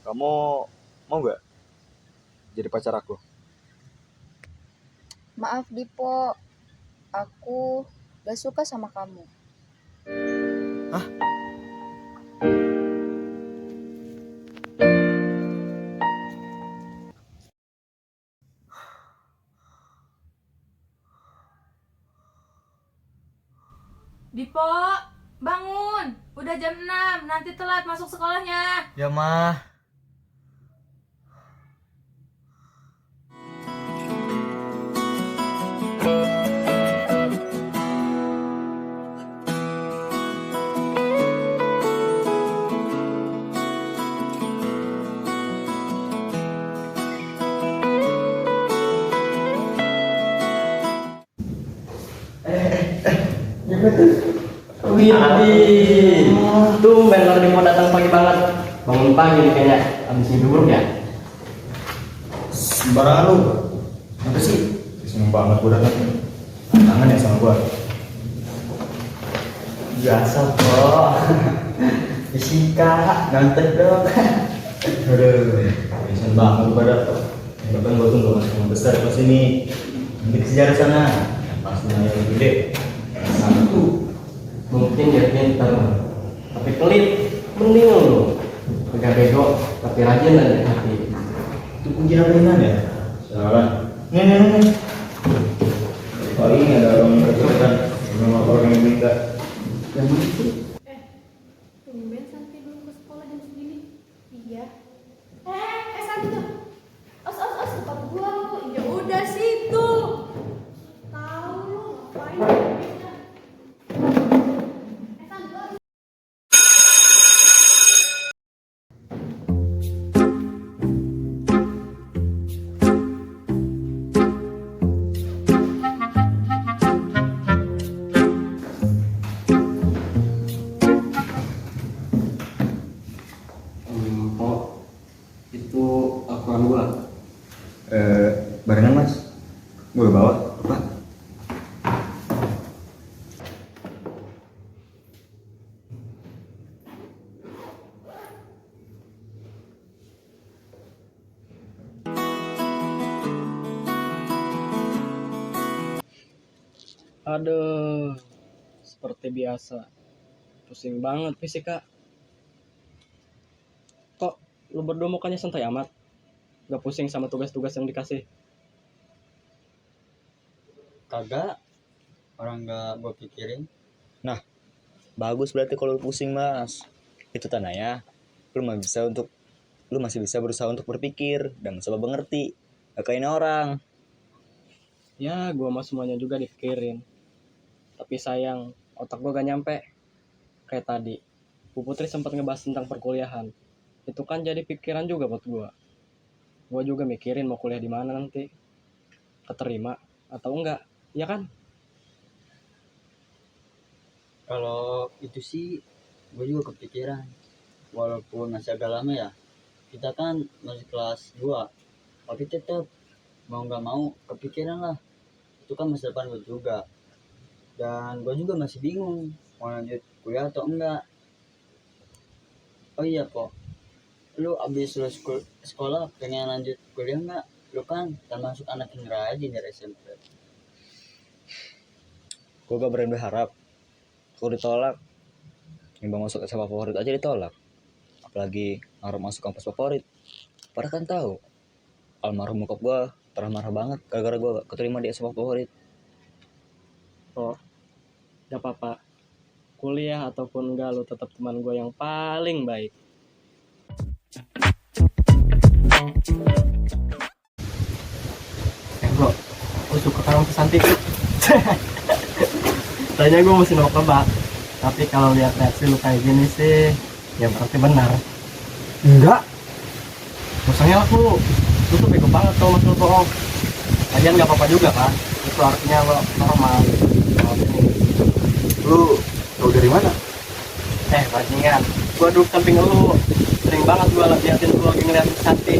Kamu mau nggak jadi pacar aku? Maaf Dipo, aku gak suka sama kamu. Hah? Dipo, bangun. Udah jam 6, nanti telat masuk sekolahnya. Ya mah. Widih, tumben Lordi mau datang pagi banget. Bangun pagi nih kayaknya, abis mimpi buruk ya? Sembarangan lu. Apa sih? Seneng banget gua datang. Kangen ya sama gua. Biasa bro. Fisika, ngantek dong. Aduh, seneng banget gua datang. Bahkan gua tuh gak masuk besar ke sini. Nanti ke sejarah sana. Pasti yang gede. Satu, mungkin dia pintar, tapi pelit. Mending lu, agak bego, tapi rajin dan dari hati. Itu kunci ringan ya? Salah. Nih. Paling ada orang berkesulitan. Sama orang yang minta. Yang begitu. Tumben Santi belum ke sekolah jam segini. Iya. Santi tuh. Os, tempat gua lu. Ya udah situ. Tahu lu ngapain? Santi. Oh, itu akuan gua. Barengan mas. Gua bawa. Apa? Aduh, seperti biasa. Pusing banget fisika. Kok lu berdua mukanya santai amat? Gak pusing sama tugas-tugas yang dikasih? Kagak, orang nggak gue pikirin. Bagus berarti kalau lu pusing mas. Itu tandanya lu masih bisa berusaha untuk berpikir dan mencoba mengerti. Gak kayak ini orang. Ya, gua mah semuanya juga dipikirin. Tapi sayang, otak gua gak nyampe. Kayak tadi, Bu Putri sempat ngebahas tentang perkuliahan. Itu kan jadi pikiran juga buat gua. Gua juga mikirin mau kuliah di mana nanti. Keterima atau enggak, ya kan? Kalau itu sih gue juga kepikiran. Walaupun masih agak lama ya, kita kan masih kelas 2, tapi tetap mau nggak mau kepikiran lah. Itu kan masa depan gue juga. Dan gue juga masih bingung mau lanjut kuliah atau enggak. Oh iya kok, lu abis lulus sekolah pengen lanjut kuliah enggak? Lu kan termasuk anak yang rajin dari SMP. Gue gak berani berharap. Kalau ditolak, yang masuk SMA favorit aja ditolak. Apalagi harus masuk kampus favorit. Padahal kan tahu, almarhum bokap gue pernah marah banget gara-gara gue gak keterima di SMA favorit. Oh, gak apa-apa. Kuliah ataupun enggak, lu tetap teman gue yang paling baik. Bro, lu suka kan sama Santi? Tanya gue masih mau kebak. Tapi kalau lihat reaksi lu kayak gini sih, ya berarti benar. Enggak. Maksudnya lu tuh bego banget kalau masih lu bohong. Lagian nggak apa-apa juga kan? Itu artinya lo normal. Kalau ini, Lu tahu dari mana? bajingan. Gua duduk samping lu, sering banget gua liatin lu lagi ngeliatin Santi.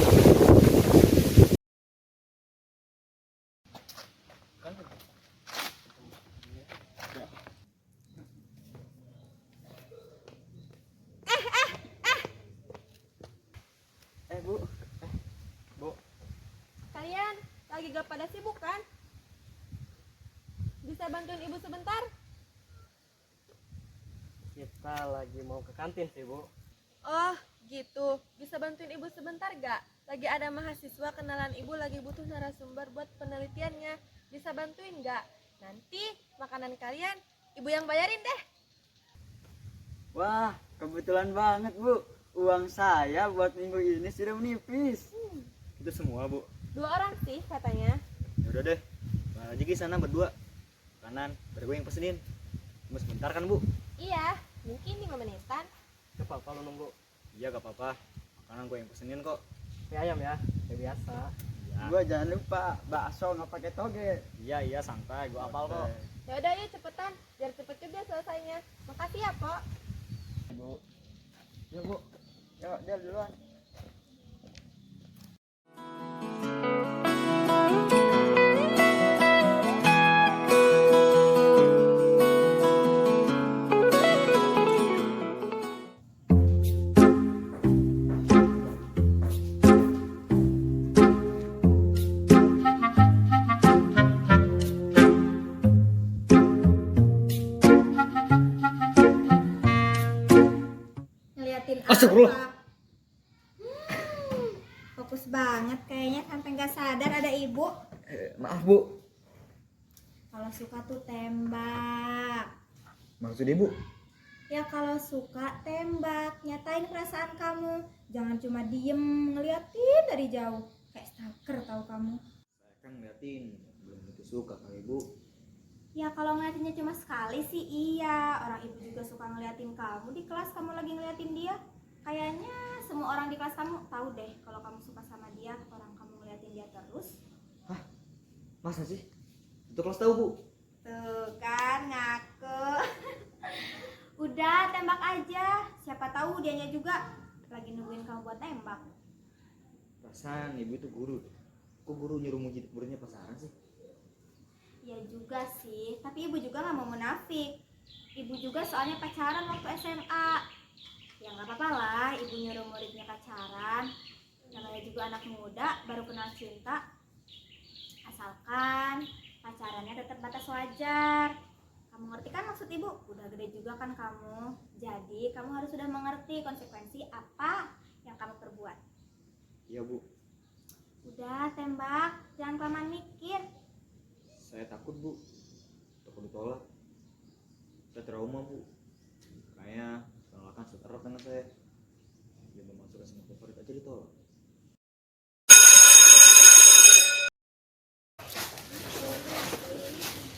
lagi gak pada sibuk kan? Bisa bantuin ibu sebentar? Kita lagi mau ke kantin sih, Bu. Oh, gitu. Bisa bantuin ibu sebentar gak? Lagi ada mahasiswa kenalan ibu lagi butuh narasumber buat penelitiannya. Bisa bantuin gak? Nanti makanan kalian ibu yang bayarin deh. Wah, kebetulan banget Bu. Uang saya buat minggu ini sudah menipis. Kita semua, Bu. 2 orang sih katanya. Ya udah deh. Balik aja ke sana berdua. Kanan, biar gue yang pesenin. Cuma sebentar kan, Bu? Iya, mungkin 5 menitan. Gak apa-apa lu nunggu. Iya, gak apa-apa. Makanan gue yang pesenin kok. Mie ayam ya, kayak biasa. Iya. Gua jangan lupa bakso nggak pakai toge. Iya, santai. Gue apal kok. Ya udah yuk cepetan, biar cepet juga selesainya. Makasih ya, Pok. Bu. Ya Bu. Yuk, dia duluan. Ngeliatin Astagfirullah. apa? Fokus banget kayaknya sampai nggak sadar ada ibu. Maaf Bu, Kalau suka tuh tembak. maksud Ibu? Ya kalau suka tembak, nyatain perasaan kamu. Jangan cuma diem ngeliatin dari jauh. Kayak stalker tahu kamu. Saya kan ngeliatin, belum tentu suka kali, Bu. Ya kalau ngeliatinnya cuma sekali sih iya. Orang ibu juga suka ngeliatin kamu di kelas, kamu lagi ngeliatin dia. Kayaknya semua orang di kelas kamu tahu deh kalau kamu suka sama dia. Orang kamu ngeliatin dia terus. Masa sih? Itu kelas tahu, Bu. Tuh kan ngaku. Udah tembak aja. Siapa tahu dianya juga lagi nungguin kamu buat tembak. Perasaan ibu itu guru. Kok guru nyuruh muridnya pasaran sih? Ya juga sih, tapi ibu juga nggak mau munafik. Ibu juga soalnya pacaran waktu SMA. Ya nggak apa-apa lah, ibu nyuruh muridnya pacaran. Namanya juga anak muda, baru kenal cinta. Asalkan pacarannya tetap batas wajar. Kamu ngerti kan maksud ibu? Udah gede juga kan kamu. Jadi kamu harus sudah mengerti konsekuensi apa yang kamu perbuat. Iya, Bu. Udah tembak, jangan kelamaan mikir. Saya takut, Bu. Takut ditolak. Saya trauma, Bu. Kayaknya penolakan seterap dengan saya. Dia mau masuk SMA favorit aja ditolak.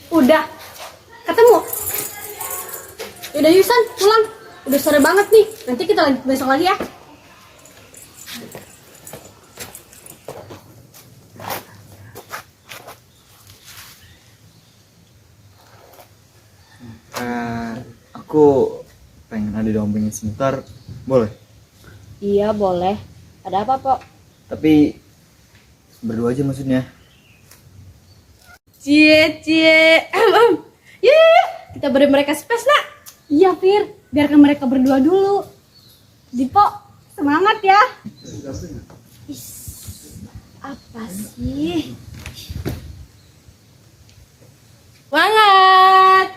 Udah ketemu. Yaudah Yusan pulang. Udah sore banget nih. Nanti kita lanjut besok lagi ya. Aku pengen ada diombingin sebentar, boleh? Iya boleh. Ada apa, Pok? Tapi berdua aja maksudnya. Cie. Ye, kita beri mereka space nak. Iya Fir, biarkan mereka berdua dulu. Dipo, semangat ya. Apa sih? Semangat.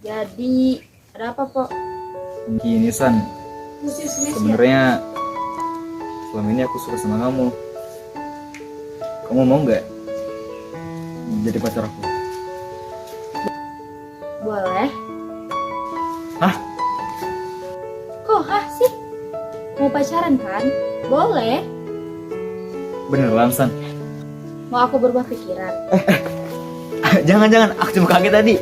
Jadi ada apa, Pok? Gini San, sebenarnya selama ini aku suka sama kamu. Kamu mau nggak jadi pacar aku? Boleh. Hah? Kok sih? Mau pacaran kan? Boleh. Beneran San? Mau aku berubah pikiran? Jangan, aku cuma kaget tadi.